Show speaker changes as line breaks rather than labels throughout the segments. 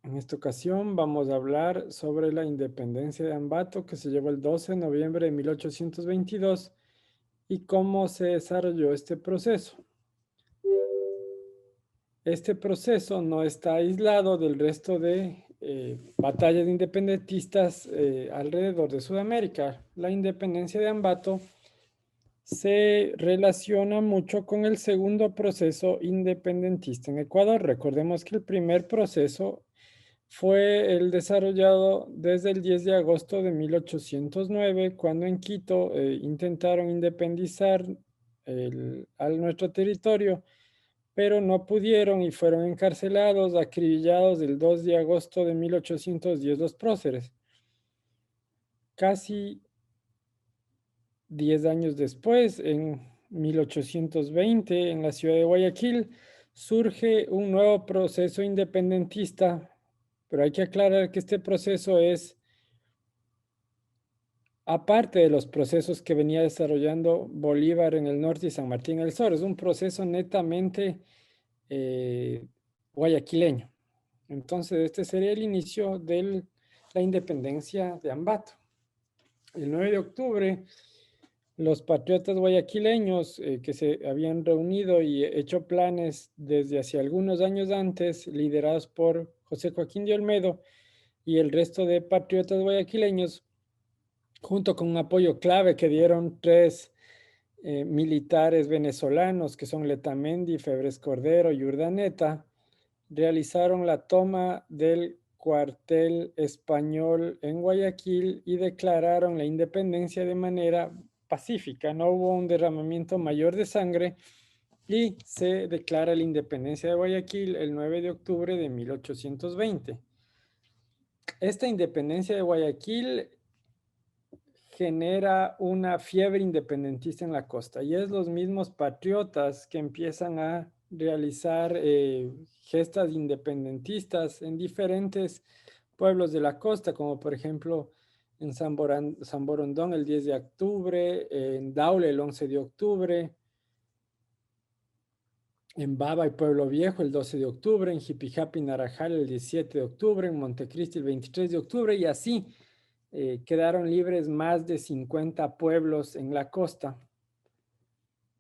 En esta ocasión vamos a hablar sobre la independencia de Ambato que se llevó el 12 de noviembre de 1822 y cómo se desarrolló este proceso. Este proceso no está aislado del resto de batallas independentistas alrededor de Sudamérica. La independencia de Ambato se relaciona mucho con el segundo proceso independentista en Ecuador. Recordemos que el primer proceso fue el desarrollado desde el 10 de agosto de 1809, cuando en Quito intentaron independizar a nuestro territorio, pero no pudieron y fueron encarcelados, acribillados el 2 de agosto de 1810 los próceres. Casi 10 años después, en 1820, en la ciudad de Guayaquil, surge un nuevo proceso independentista, pero hay que aclarar que este proceso es aparte de los procesos que venía desarrollando Bolívar en el norte y San Martín en el sur. Es un proceso netamente eh, guayaquileño. Entonces, este sería el inicio de la independencia de Ambato. El 9 de octubre, los patriotas guayaquileños que se habían reunido y hecho planes desde hace algunos años antes, liderados por José Joaquín de Olmedo y el resto de patriotas guayaquileños, junto con un apoyo clave que dieron tres militares venezolanos, que son Letamendi, Febres Cordero y Urdaneta, realizaron la toma del cuartel español en Guayaquil y declararon la independencia de manera pacífica. No hubo un derramamiento mayor de sangre y se declara la independencia de Guayaquil el 9 de octubre de 1820. Esta independencia de Guayaquil genera una fiebre independentista en la costa y es los mismos patriotas que empiezan a realizar gestas independentistas en diferentes pueblos de la costa, como por ejemplo en San Borondón el 10 de octubre, en Daule el 11 de octubre, en Baba y Pueblo Viejo el 12 de octubre, en Jipijapi y Narajal el 17 de octubre, en Montecristi el 23 de octubre y así quedaron libres más de 50 pueblos en la costa.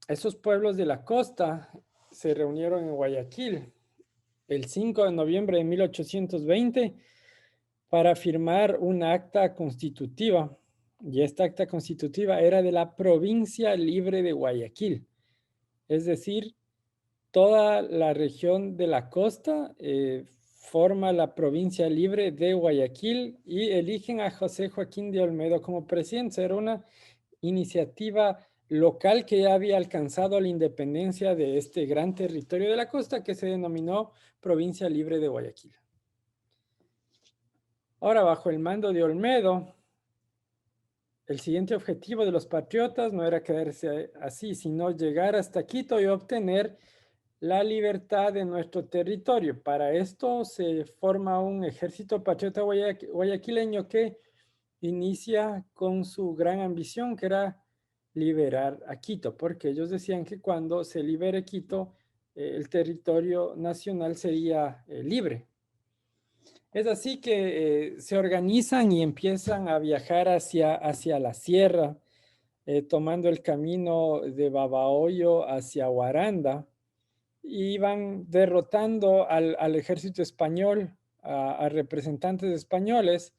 Esos pueblos de la costa se reunieron en Guayaquil el 5 de noviembre de 1820 para firmar una acta constitutiva. Y esta acta constitutiva era de la provincia libre de Guayaquil. Es decir, toda la región de la costa forma la provincia libre de Guayaquil y eligen a José Joaquín de Olmedo como presidente. Era una iniciativa local que ya había alcanzado la independencia de este gran territorio de la costa que se denominó Provincia Libre de Guayaquil. Ahora, bajo el mando de Olmedo, el siguiente objetivo de los patriotas no era quedarse así, sino llegar hasta Quito y obtener la libertad de nuestro territorio. Para esto se forma un ejército patriota guayaquileño que inicia con su gran ambición, que era liberar a Quito, porque ellos decían que cuando se libere Quito, el territorio nacional sería libre. Es así que se organizan y empiezan a viajar hacia la sierra, tomando el camino de Babahoyo hacia Guaranda, y van derrotando al ejército español, a representantes españoles,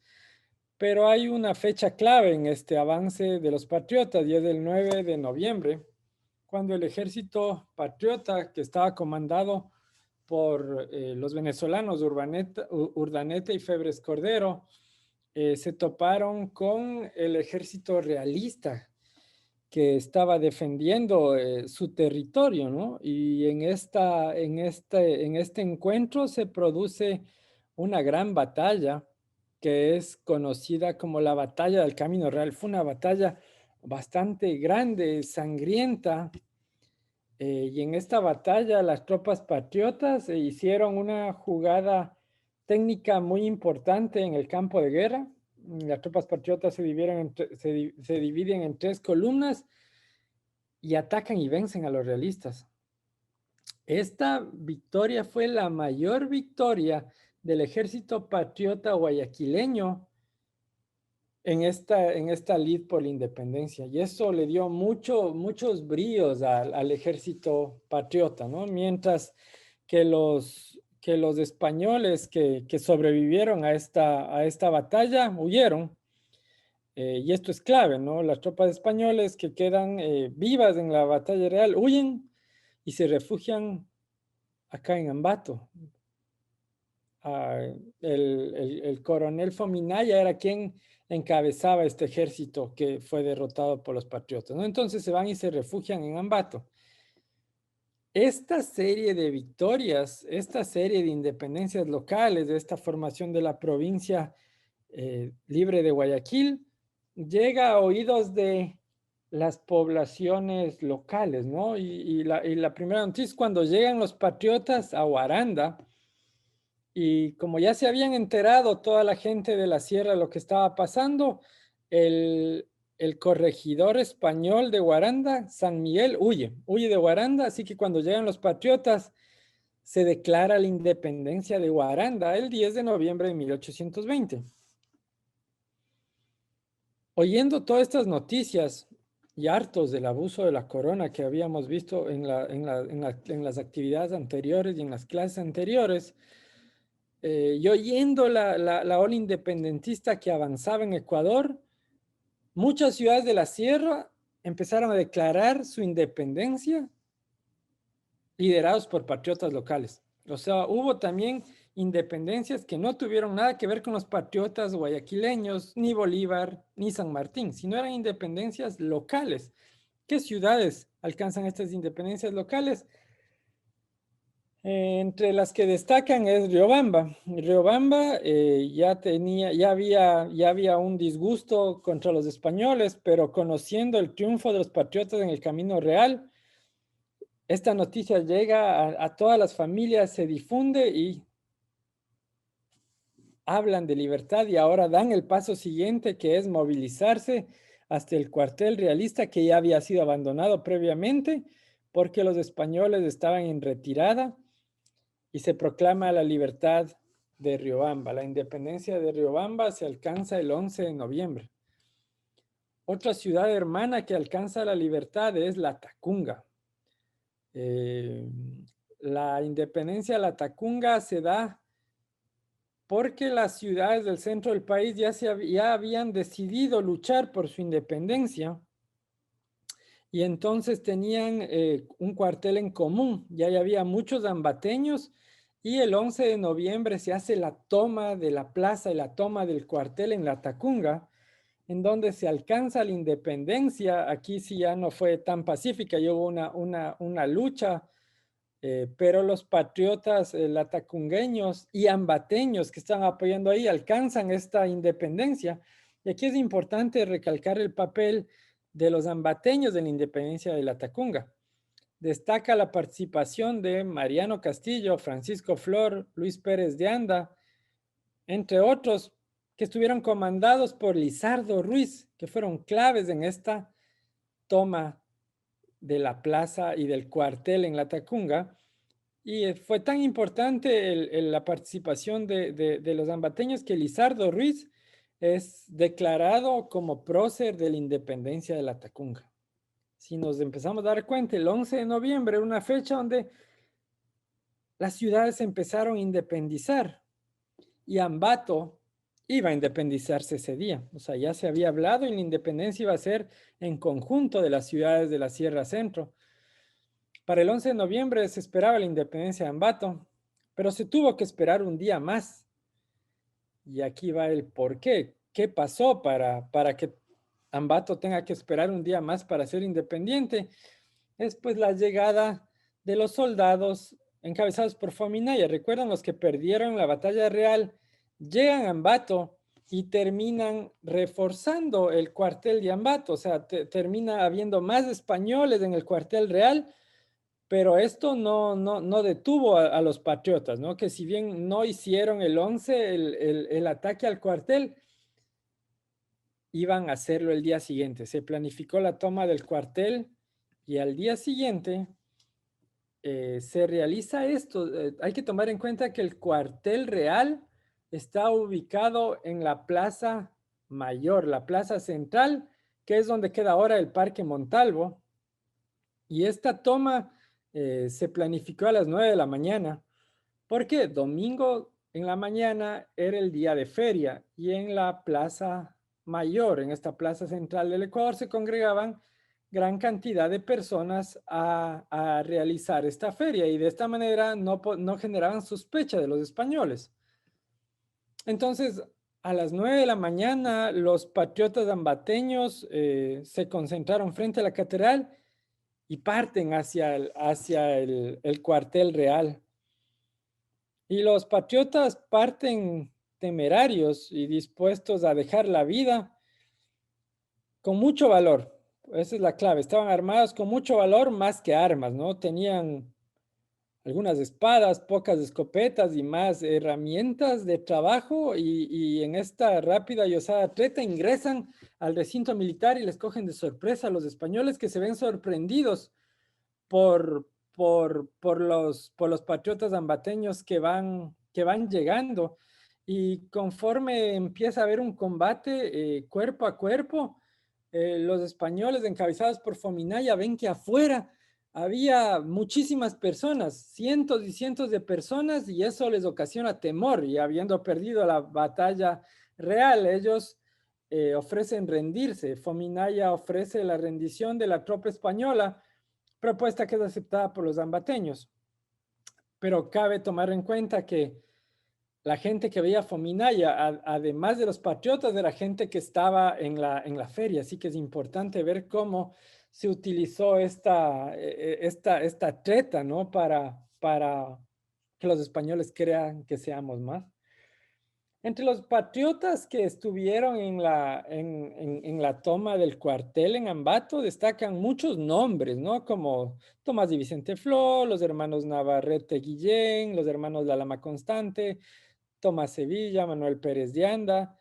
pero hay una fecha clave en este avance de los patriotas y es el 9 de noviembre, cuando el ejército patriota que estaba comandado por los venezolanos Urdaneta y Febres Cordero, se toparon con el ejército realista que estaba defendiendo su territorio, ¿no? Y en este encuentro se produce una gran batalla que es conocida como la Batalla del Camino Real. Fue una batalla bastante grande, sangrienta, y en esta batalla las tropas patriotas hicieron una jugada técnica muy importante en el campo de guerra. Las tropas patriotas se dividen en tres columnas y atacan y vencen a los realistas. Esta victoria fue la mayor victoria del ejército patriota guayaquileño en esta lid por la independencia. Y eso le dio muchos bríos al ejército patriota, ¿no? Mientras que los españoles que sobrevivieron a esta batalla huyeron. Y esto es clave, ¿no? Las tropas españoles que quedan vivas en la batalla real huyen y se refugian acá en Ambato. El coronel Fominaya era quien encabezaba este ejército que fue derrotado por los patriotas, ¿no? Entonces se van y se refugian en Ambato. Esta serie de victorias, esta serie de independencias locales, de esta formación de la provincia libre de Guayaquil, llega a oídos de las poblaciones locales, ¿no? Y la primera noticia es cuando llegan los patriotas a Guaranda, y como ya se habían enterado toda la gente de la sierra de lo que estaba pasando, el corregidor español de Guaranda, San Miguel, huye de Guaranda, así que cuando llegan los patriotas, se declara la independencia de Guaranda el 10 de noviembre de 1820. Oyendo todas estas noticias y hartos del abuso de la corona que habíamos visto en las actividades anteriores y en las clases anteriores, y oyendo la ola independentista que avanzaba en Ecuador, muchas ciudades de la sierra empezaron a declarar su independencia liderados por patriotas locales. O sea, hubo también independencias que no tuvieron nada que ver con los patriotas guayaquileños, ni Bolívar, ni San Martín, sino eran independencias locales. ¿Qué ciudades alcanzan estas independencias locales? Entre las que destacan es Riobamba. Riobamba ya había un disgusto contra los españoles, pero conociendo el triunfo de los patriotas en el Camino Real, esta noticia llega a todas las familias, se difunde y hablan de libertad y ahora dan el paso siguiente, que es movilizarse hasta el cuartel realista que ya había sido abandonado previamente porque los españoles estaban en retirada, y se proclama la libertad de Riobamba. La independencia de Riobamba se alcanza el 11 de noviembre. Otra ciudad hermana que alcanza la libertad es Latacunga. La independencia de Latacunga se da porque las ciudades del centro del país ya habían decidido luchar por su independencia, y entonces tenían un cuartel en común. Ya había muchos ambateños, y el 11 de noviembre se hace la toma de la plaza y la toma del cuartel en Latacunga, en donde se alcanza la independencia. Aquí sí ya no fue tan pacífica, y hubo una lucha, pero los patriotas latacungueños y ambateños que están apoyando ahí alcanzan esta independencia. Y aquí es importante recalcar el papel de los ambateños en la independencia de Latacunga. Destaca la participación de Mariano Castillo, Francisco Flor, Luis Pérez de Anda, entre otros, que estuvieron comandados por Lizardo Ruiz, que fueron claves en esta toma de la plaza y del cuartel en Latacunga. Y fue tan importante la participación de los ambateños que Lizardo Ruiz es declarado como prócer de la independencia de Latacunga. Si nos empezamos a dar cuenta, el 11 de noviembre, una fecha donde las ciudades empezaron a independizar, y Ambato iba a independizarse ese día. O sea, ya se había hablado, y la independencia iba a ser en conjunto de las ciudades de la Sierra Centro. Para el 11 de noviembre se esperaba la independencia de Ambato, pero se tuvo que esperar un día más. Y aquí va el por qué. ¿Qué pasó para que Ambato tenga que esperar un día más para ser independiente? Es pues la llegada de los soldados encabezados por Fominaya. ¿Recuerdan los que perdieron la batalla real? Llegan a Ambato y terminan reforzando el cuartel de Ambato. O sea, termina habiendo más españoles en el cuartel real, pero esto no detuvo a los patriotas, ¿no? Que si bien no hicieron el 11, el ataque al cuartel, iban a hacerlo el día siguiente. Se planificó la toma del cuartel, y al día siguiente se realiza esto. Hay que tomar en cuenta que el cuartel real está ubicado en la Plaza Mayor, la Plaza Central, que es donde queda ahora el Parque Montalvo. Y esta toma se planificó a las 9 de la mañana, porque domingo en la mañana era el día de feria y en la Plaza Mayor, en esta Plaza Central del Ecuador, se congregaban gran cantidad de personas a realizar esta feria y de esta manera no generaban sospecha de los españoles. Entonces, a las 9 de la mañana, los patriotas ambateños se concentraron frente a la catedral y parten hacia el cuartel real. Y los patriotas parten temerarios y dispuestos a dejar la vida con mucho valor. Esa es la clave. Estaban armados con mucho valor más que armas, ¿no? Tenían algunas espadas, pocas escopetas y más herramientas de trabajo y en esta rápida y osada treta ingresan al recinto militar y les cogen de sorpresa a los españoles, que se ven sorprendidos por los patriotas ambateños que van llegando. Y conforme empieza a haber un combate cuerpo a cuerpo, los españoles encabezados por Fominaya ven que afuera había muchísimas personas, cientos y cientos de personas, y eso les ocasiona temor. Y habiendo perdido la batalla real, ellos ofrecen rendirse. Fominaya ofrece la rendición de la tropa española, propuesta que es aceptada por los ambateños. Pero cabe tomar en cuenta que la gente que veía Fominaya, además de los patriotas, era gente que estaba en la feria. Así que es importante ver cómo se utilizó esta treta, ¿no? Para que los españoles crean que seamos más. Entre los patriotas que estuvieron en la toma del cuartel en Ambato destacan muchos nombres, ¿no? Como Tomás de Vicente Flor, los hermanos Navarrete Guillén, los hermanos Lalama Constante, Tomás Sevilla, Manuel Pérez de Anda,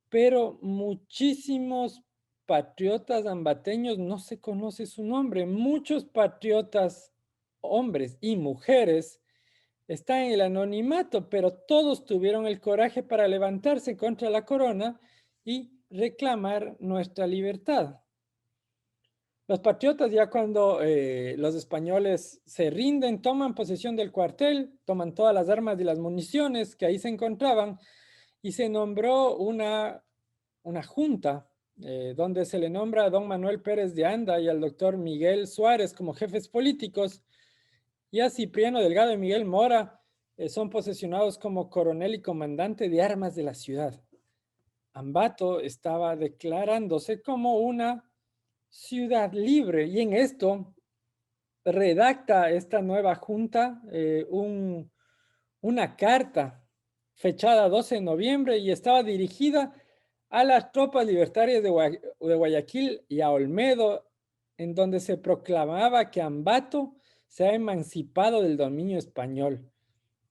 pero muchísimos patriotas ambateños no se conoce su nombre. Muchos patriotas, hombres y mujeres, está en el anonimato, pero todos tuvieron el coraje para levantarse contra la corona y reclamar nuestra libertad. Los patriotas, ya cuando los españoles se rinden, toman posesión del cuartel, toman todas las armas y las municiones que ahí se encontraban, y se nombró una junta donde se le nombra a don Manuel Pérez de Anda y al doctor Miguel Suárez como jefes políticos, y a Cipriano Delgado y Miguel Mora son posesionados como coronel y comandante de armas de la ciudad. Ambato estaba declarándose como una ciudad libre, y en esto redacta esta nueva junta una carta fechada 12 de noviembre y estaba dirigida a las tropas libertarias de Guayaquil y a Olmedo, en donde se proclamaba que Ambato se ha emancipado del dominio español,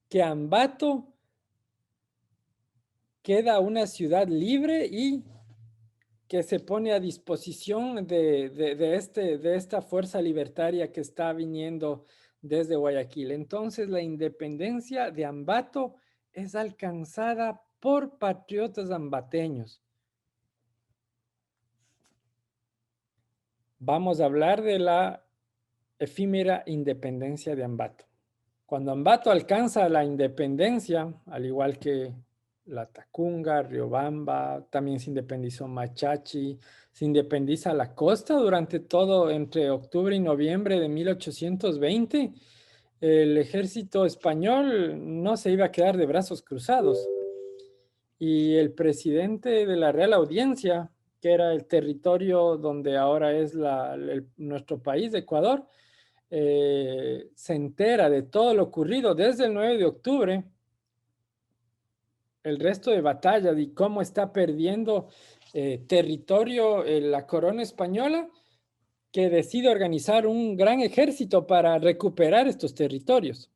que Ambato queda una ciudad libre y que se pone a disposición de esta fuerza libertaria que está viniendo desde Guayaquil. Entonces, la independencia de Ambato es alcanzada por patriotas ambateños. Vamos a hablar de la efímera independencia de Ambato. Cuando Ambato alcanza la independencia, al igual que la Tacunga, Riobamba, también se independizó Machachi, se independiza la costa durante todo entre octubre y noviembre de 1820. El ejército español no se iba a quedar de brazos cruzados, y el presidente de la Real Audiencia, que era el territorio donde ahora es nuestro país, Ecuador, se entera de todo lo ocurrido desde el 9 de octubre, el resto de batallas y cómo está perdiendo territorio la corona española, que decide organizar un gran ejército para recuperar estos territorios.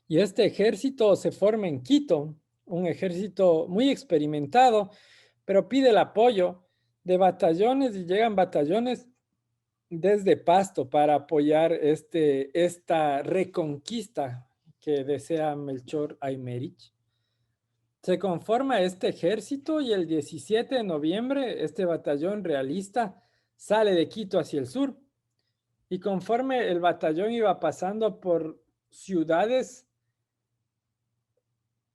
Y este ejército se forma en Quito, un ejército muy experimentado, pero pide el apoyo de batallones, y llegan batallones desde Pasto para apoyar esta reconquista que desea Melchor Aymerich. Se conforma este ejército y el 17 de noviembre este batallón realista sale de Quito hacia el sur. Y conforme el batallón iba pasando por ciudades,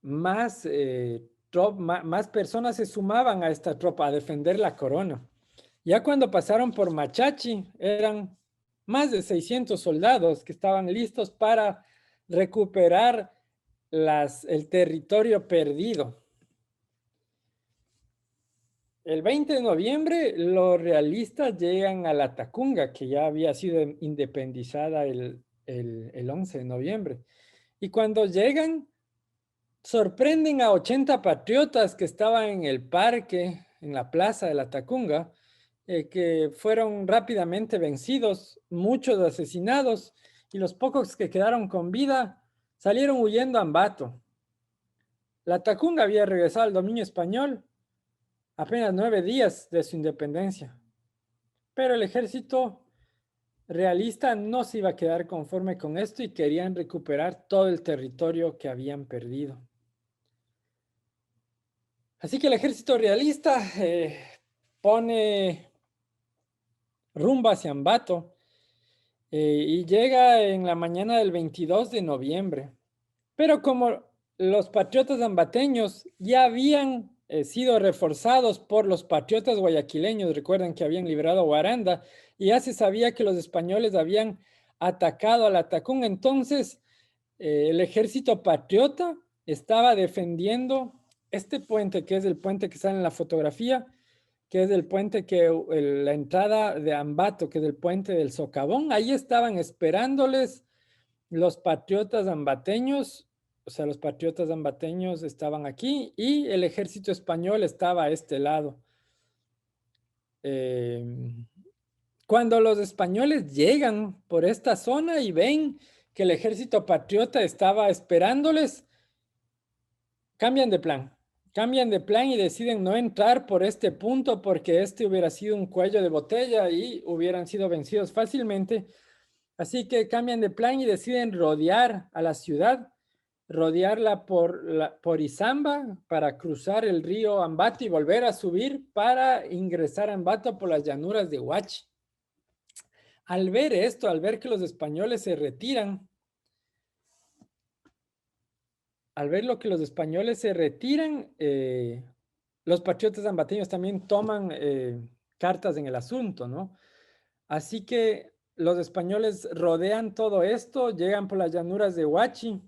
más personas se sumaban a esta tropa a defender la corona. Ya cuando pasaron por Machachi, eran más de 600 soldados que estaban listos para recuperar el territorio perdido. El 20 de noviembre, los realistas llegan a la Tacunga, que ya había sido independizada el 11 de noviembre. Y cuando llegan, sorprenden a 80 patriotas que estaban en el parque, en la plaza de la Tacunga, que fueron rápidamente vencidos, muchos asesinados, y los pocos que quedaron con vida salieron huyendo a Ambato. La Tacunga había regresado al dominio español apenas 9 días de su independencia, pero el ejército realista no se iba a quedar conforme con esto y querían recuperar todo el territorio que habían perdido. Así que el ejército realista pone rumbo hacia Ambato y llega en la mañana del 22 de noviembre. Pero como los patriotas ambateños ya habían sido reforzados por los patriotas guayaquileños, recuerden que habían liberado a Guaranda, y ya se sabía que los españoles habían atacado a la Tacunga, entonces el ejército patriota estaba defendiendo este puente, que es el puente que sale en la fotografía, que es el puente la entrada de Ambato, que es el puente del Socavón. Ahí estaban esperándoles los patriotas ambateños, o sea, los patriotas ambateños estaban aquí y el ejército español estaba a este lado. Cuando los españoles llegan por esta zona y ven que el ejército patriota estaba esperándoles, cambian de plan. Cambian de plan y deciden no entrar por este punto porque este hubiera sido un cuello de botella y hubieran sido vencidos fácilmente. Así que cambian de plan y deciden rodear a la ciudad, rodearla por Izamba para cruzar el río Ambato y volver a subir para ingresar a Ambato por las llanuras de Huachi. Al ver esto, al ver que los españoles se retiran, al ver lo que los españoles se retiran, los patriotas ambateños también toman cartas en el asunto, ¿no? Así que los españoles rodean todo esto, llegan por las llanuras de Huachi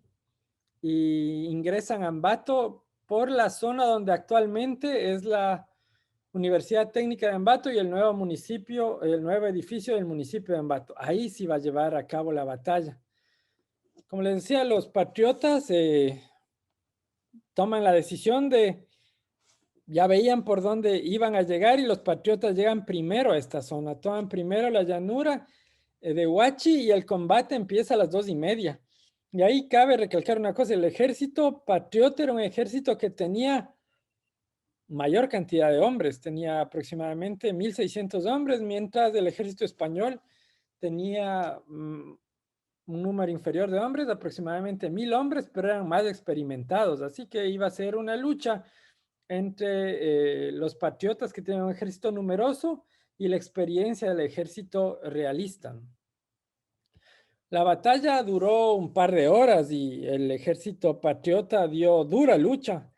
y ingresan a Ambato por la zona donde actualmente es la Universidad Técnica de Ambato y el nuevo municipio, el nuevo edificio del municipio de Ambato. Ahí sí va a llevar a cabo la batalla. Como les decía, los patriotas toman la decisión ya veían por dónde iban a llegar y los patriotas llegan primero a esta zona, toman primero la llanura de Huachi y el combate empieza a las 2:30. Y ahí cabe recalcar una cosa, el ejército patriota era un ejército que tenía mayor cantidad de hombres, tenía aproximadamente 1.600 hombres, mientras el ejército español tenía un número inferior de hombres, aproximadamente 1.000 hombres, pero eran más experimentados, así que iba a ser una lucha entre los patriotas que tenían un ejército numeroso y la experiencia del ejército realista. La batalla duró un par de horas y el ejército patriota dio dura lucha.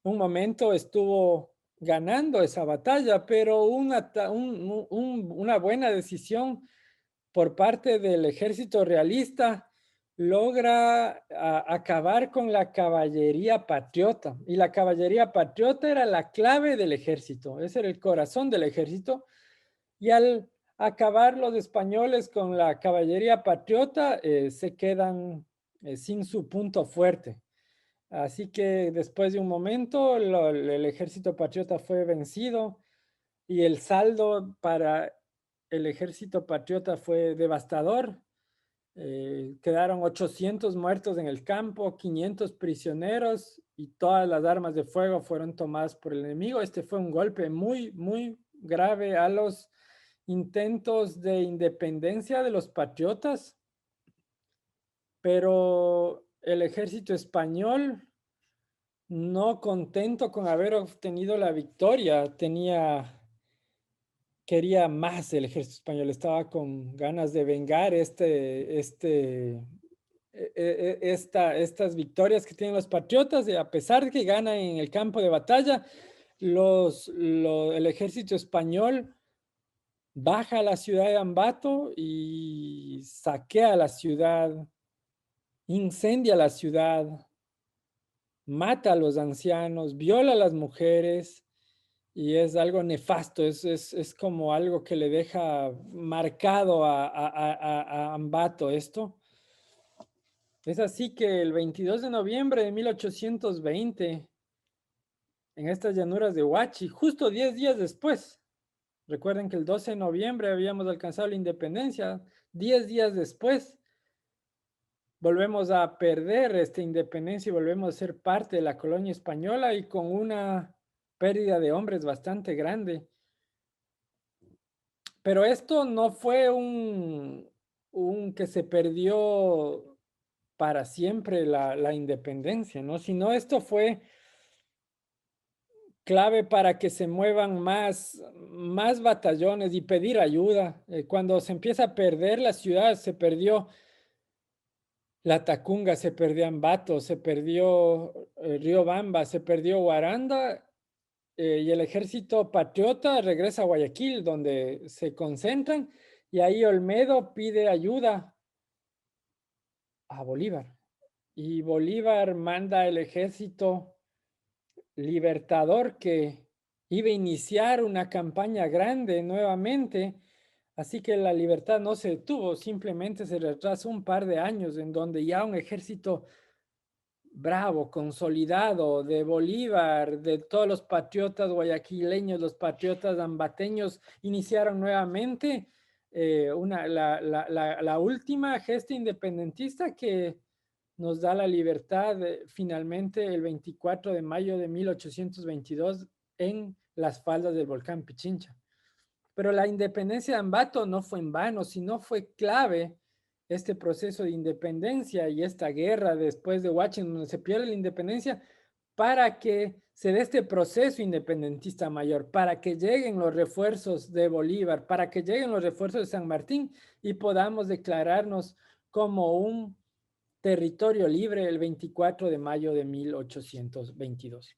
Un momento estuvo ganando esa batalla, pero una buena decisión por parte del ejército realista logra acabar con la caballería patriota. Y la caballería patriota era la clave del ejército, ese era el corazón del ejército. Y al acabar los españoles con la caballería patriota, se quedan sin su punto fuerte. Así que después de un momento, el ejército patriota fue vencido y el saldo para el ejército patriota fue devastador. Quedaron 800 muertos en el campo, 500 prisioneros y todas las armas de fuego fueron tomadas por el enemigo. Este fue un golpe muy, muy grave a los intentos de independencia de los patriotas, pero el ejército español, no contento con haber obtenido la victoria, quería más el ejército español, estaba con ganas de vengar estas victorias que tienen los patriotas, y a pesar de que ganan en el campo de batalla, el ejército español baja a la ciudad de Ambato y saquea la ciudad, incendia la ciudad, mata a los ancianos, viola a las mujeres, y es algo nefasto, es como algo que le deja marcado a Ambato esto. Es así que el 22 de noviembre de 1820, en estas llanuras de Huachi, justo 10 días después, recuerden que el 12 de noviembre habíamos alcanzado la independencia, 10 días después volvemos a perder esta independencia y volvemos a ser parte de la colonia española, y con una pérdida de hombres bastante grande. Pero esto no fue un que se perdió para siempre la independencia, ¿no? Sino esto fue clave para que se muevan más batallones y pedir ayuda. Cuando se empieza a perder la ciudad, se perdió La Tacunga, se perdió Ambato, se perdió Riobamba, se perdió Guaranda, y el ejército patriota regresa a Guayaquil, donde se concentran, y ahí Olmedo pide ayuda a Bolívar. Y Bolívar manda el ejército libertador que iba a iniciar una campaña grande nuevamente. Así que la libertad no se detuvo, simplemente se retrasó un par de años, en donde ya un ejército bravo, consolidado de Bolívar, de todos los patriotas guayaquileños, los patriotas ambateños, iniciaron nuevamente la última gesta independentista que nos da la libertad finalmente el 24 de mayo de 1822 en las faldas del volcán Pichincha. Pero la independencia de Ambato no fue en vano, sino fue clave este proceso de independencia y esta guerra después de Washington, donde se pierde la independencia, para que se dé este proceso independentista mayor, para que lleguen los refuerzos de Bolívar, para que lleguen los refuerzos de San Martín y podamos declararnos como un territorio libre el 24 de mayo de 1822.